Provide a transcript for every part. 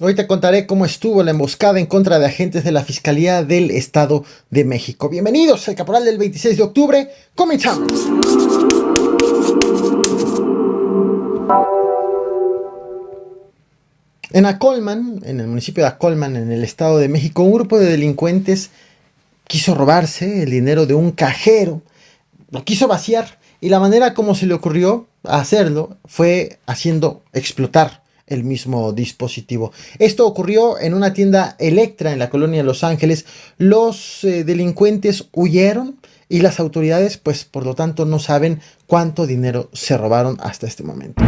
Hoy te contaré cómo estuvo la emboscada en contra de agentes de la Fiscalía del Estado de México. Bienvenidos al Caporal del 26 de octubre. ¡Comenzamos! En Acolman, en el municipio de Acolman, en el Estado de México, un grupo de delincuentes quiso robarse el dinero de un cajero, lo quiso vaciar y la manera como se le ocurrió hacerlo fue haciendo explotar el mismo dispositivo. Esto ocurrió en una tienda Electra en la colonia de Los Ángeles. Los delincuentes huyeron y las autoridades, pues por lo tanto, no saben cuánto dinero se robaron hasta este momento.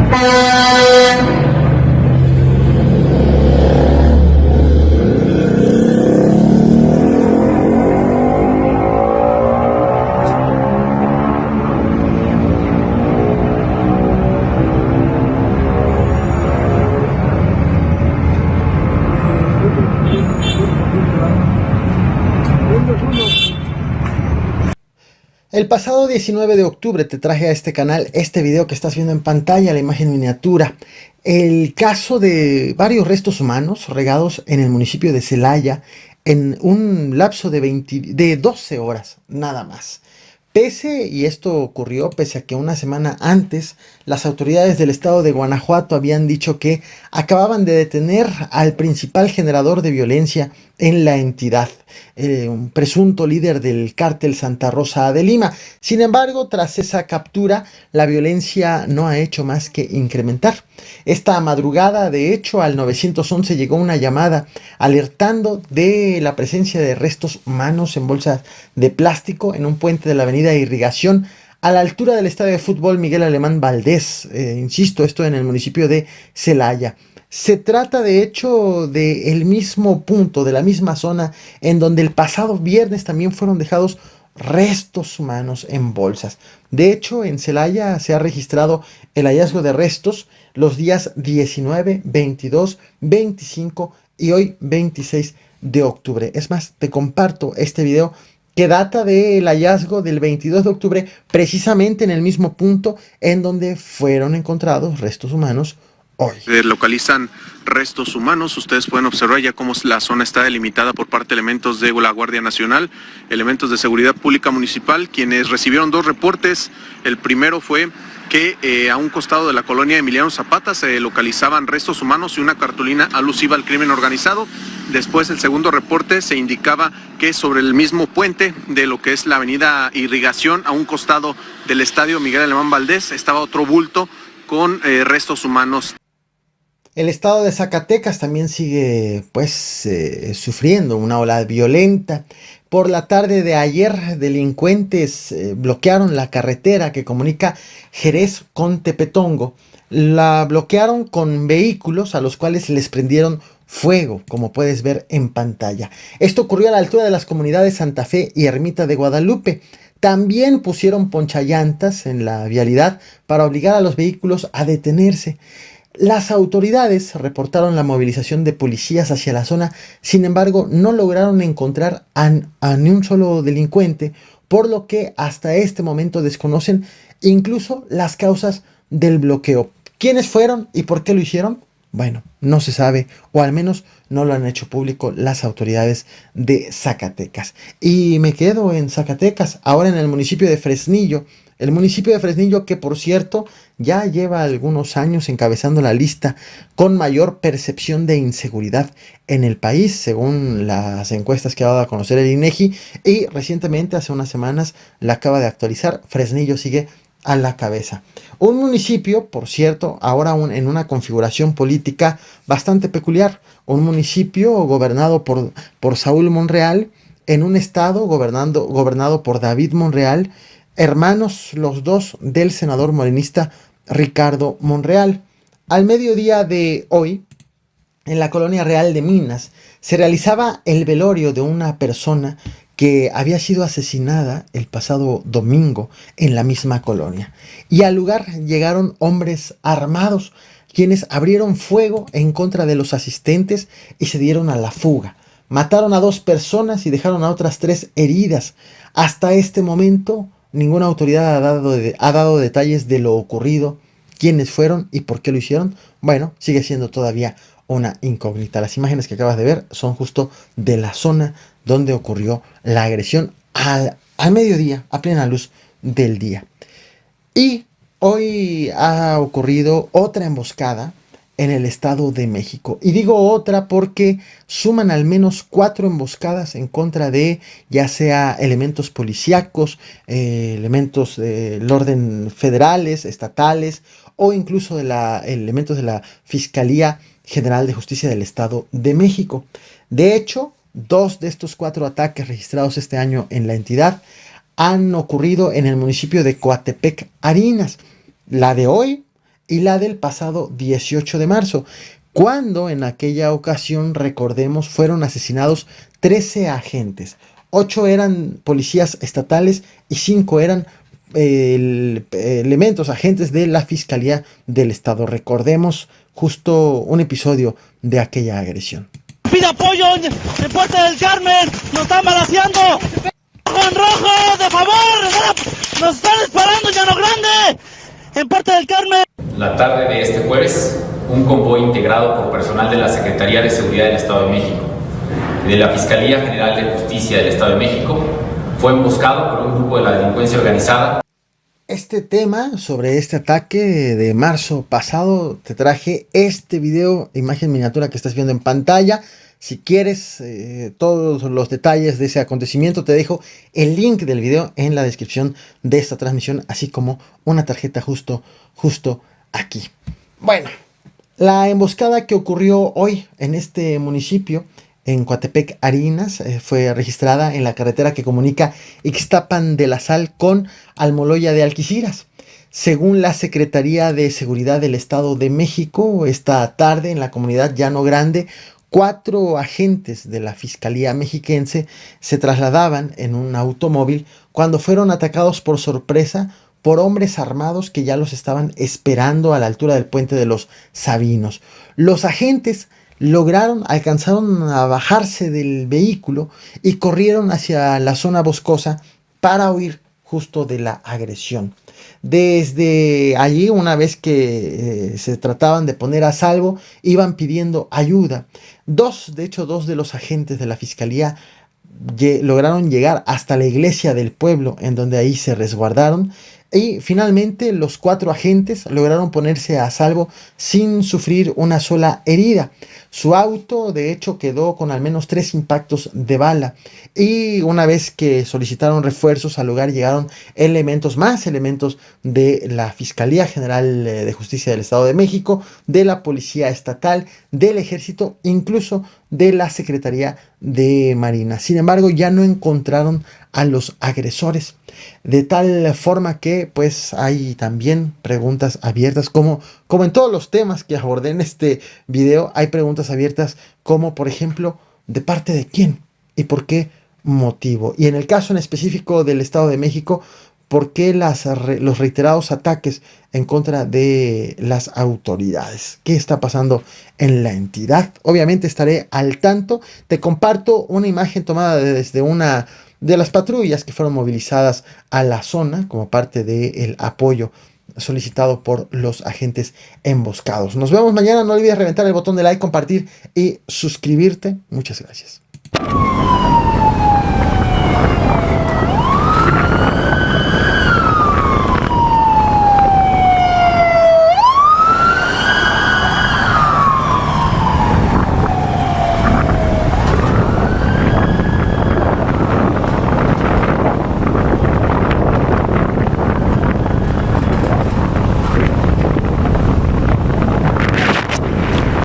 El pasado 19 de octubre te traje a este canal este video que estás viendo en pantalla, la imagen miniatura. El caso de varios restos humanos regados en el municipio de Celaya en un lapso de 12 horas, nada más. Y esto ocurrió pese a que una semana antes las autoridades del estado de Guanajuato habían dicho que acababan de detener al principal generador de violencia en la entidad, un presunto líder del cártel Santa Rosa de Lima. Sin embargo, tras esa captura, la violencia no ha hecho más que incrementar. Esta madrugada, de hecho, al 911 llegó una llamada alertando de la presencia de restos humanos en bolsas de plástico en un puente de la avenida Irrigación, a la altura del estadio de fútbol Miguel Alemán Valdés. Insisto, esto en el municipio de Celaya. Se trata de hecho del mismo punto, de la misma zona en donde el pasado viernes también fueron dejados restos humanos en bolsas. De hecho, en Celaya se ha registrado el hallazgo de restos los días 19, 22, 25 y hoy 26 de octubre. Es más, te comparto este video que data del hallazgo del 22 de octubre, precisamente en el mismo punto en donde fueron encontrados restos humanos hoy. Localizan restos humanos. Ustedes pueden observar ya cómo la zona está delimitada por parte de elementos de la Guardia Nacional, elementos de seguridad pública municipal, quienes recibieron dos reportes. El primero fue que a un costado de la colonia Emiliano Zapata se localizaban restos humanos y una cartulina alusiva al crimen organizado. Después, el segundo reporte se indicaba que sobre el mismo puente de lo que es la avenida Irrigación, a un costado del estadio Miguel Alemán Valdés, estaba otro bulto con restos humanos. El estado de Zacatecas también sigue sufriendo una ola violenta. Por la tarde de ayer, delincuentes bloquearon la carretera que comunica Jerez con Tepetongo. La bloquearon con vehículos a los cuales les prendieron fuego, como puedes ver en pantalla. Esto ocurrió a la altura de las comunidades Santa Fe y Ermita de Guadalupe. También pusieron ponchallantas en la vialidad para obligar a los vehículos a detenerse. Las autoridades reportaron la movilización de policías hacia la zona, sin embargo no lograron encontrar a ni un solo delincuente, por lo que hasta este momento desconocen incluso las causas del bloqueo. ¿Quiénes fueron y por qué lo hicieron? Bueno, no se sabe, o al menos no lo han hecho público las autoridades de Zacatecas. Y me quedo en Zacatecas, ahora en el municipio de Fresnillo. El municipio de Fresnillo, que por cierto ya lleva algunos años encabezando la lista con mayor percepción de inseguridad en el país, según las encuestas que ha dado a conocer el INEGI, y recientemente, hace unas semanas, la acaba de actualizar. Fresnillo sigue a la cabeza. Un municipio, por cierto, ahora en una configuración política bastante peculiar. Un municipio gobernado por Saúl Monreal, en un estado gobernado por David Monreal, hermanos los dos del senador morenista Ricardo Monreal. Al mediodía de hoy, en la colonia Real de Minas, se realizaba el velorio de una persona que había sido asesinada el pasado domingo en la misma colonia. Y al lugar llegaron hombres armados, quienes abrieron fuego en contra de los asistentes y se dieron a la fuga. Mataron a 2 personas y dejaron a otras 3 heridas. Hasta este momento, ninguna autoridad ha dado detalles de lo ocurrido, quiénes fueron y por qué lo hicieron. Bueno, sigue siendo todavía una incógnita. Las imágenes que acabas de ver son justo de la zona donde ocurrió la agresión al mediodía, a plena luz del día. Y hoy ha ocurrido otra emboscada en el Estado de México. Y digo otra porque suman al menos 4 emboscadas en contra de ya sea elementos policíacos, elementos del orden federales, estatales o incluso de elementos de la Fiscalía General de Justicia del Estado de México. De hecho, 2 de estos 4 ataques registrados este año en la entidad han ocurrido en el municipio de Coatepec, Arenas. La de hoy y la del pasado 18 de marzo, cuando en aquella ocasión, recordemos, fueron asesinados 13 agentes. 8 eran policías estatales y 5 eran elementos, agentes de la Fiscalía del Estado. Recordemos justo un episodio de aquella agresión. Pide apoyo en Puerta del Carmen, nos están balaceando. En rojo, de favor, nos están disparando, Llano Grande, en Puerta del Carmen. La tarde de este jueves, un convoy integrado por personal de la Secretaría de Seguridad del Estado de México y de la Fiscalía General de Justicia del Estado de México fue emboscado por un grupo de la delincuencia organizada. Este tema sobre este ataque de marzo pasado, te traje este video, imagen miniatura que estás viendo en pantalla. Si quieres todos los detalles de ese acontecimiento, te dejo el link del video en la descripción de esta transmisión, así como una tarjeta justo aquí. Bueno, la emboscada que ocurrió hoy en este municipio, en Coatepec, Arenas, fue registrada en la carretera que comunica Ixtapan de la Sal con Almoloya de Alquiciras. Según la Secretaría de Seguridad del Estado de México, esta tarde en la comunidad Llano Grande, 4 agentes de la Fiscalía Mexiquense se trasladaban en un automóvil cuando fueron atacados por sorpresa por hombres armados que ya los estaban esperando a la altura del puente de los Sabinos. Los agentes alcanzaron a bajarse del vehículo y corrieron hacia la zona boscosa para huir justo de la agresión. Desde allí, una vez que se trataban de poner a salvo, iban pidiendo ayuda. Dos de los agentes de la fiscalía lograron llegar hasta la iglesia del pueblo, en donde ahí se resguardaron. Y finalmente los 4 agentes lograron ponerse a salvo sin sufrir una sola herida. Su auto de hecho quedó con al menos 3 impactos de bala. Y una vez que solicitaron refuerzos al lugar llegaron elementos de la Fiscalía General de Justicia del Estado de México, de la Policía Estatal, del Ejército, incluso de la Secretaría de Marina. Sin embargo, ya no encontraron a los agresores, de tal forma que pues hay también preguntas abiertas, como en todos los temas que abordé en este video. Hay preguntas abiertas como, por ejemplo, ¿de parte de quién y por qué motivo? Y en el caso en específico del Estado de México, ¿por qué los reiterados ataques en contra de las autoridades? ¿Qué está pasando en la entidad? Obviamente estaré al tanto. Te comparto una imagen tomada desde una de las patrullas que fueron movilizadas a la zona como parte del apoyo solicitado por los agentes emboscados. Nos vemos mañana. No olvides reventar el botón de like, compartir y suscribirte. Muchas gracias.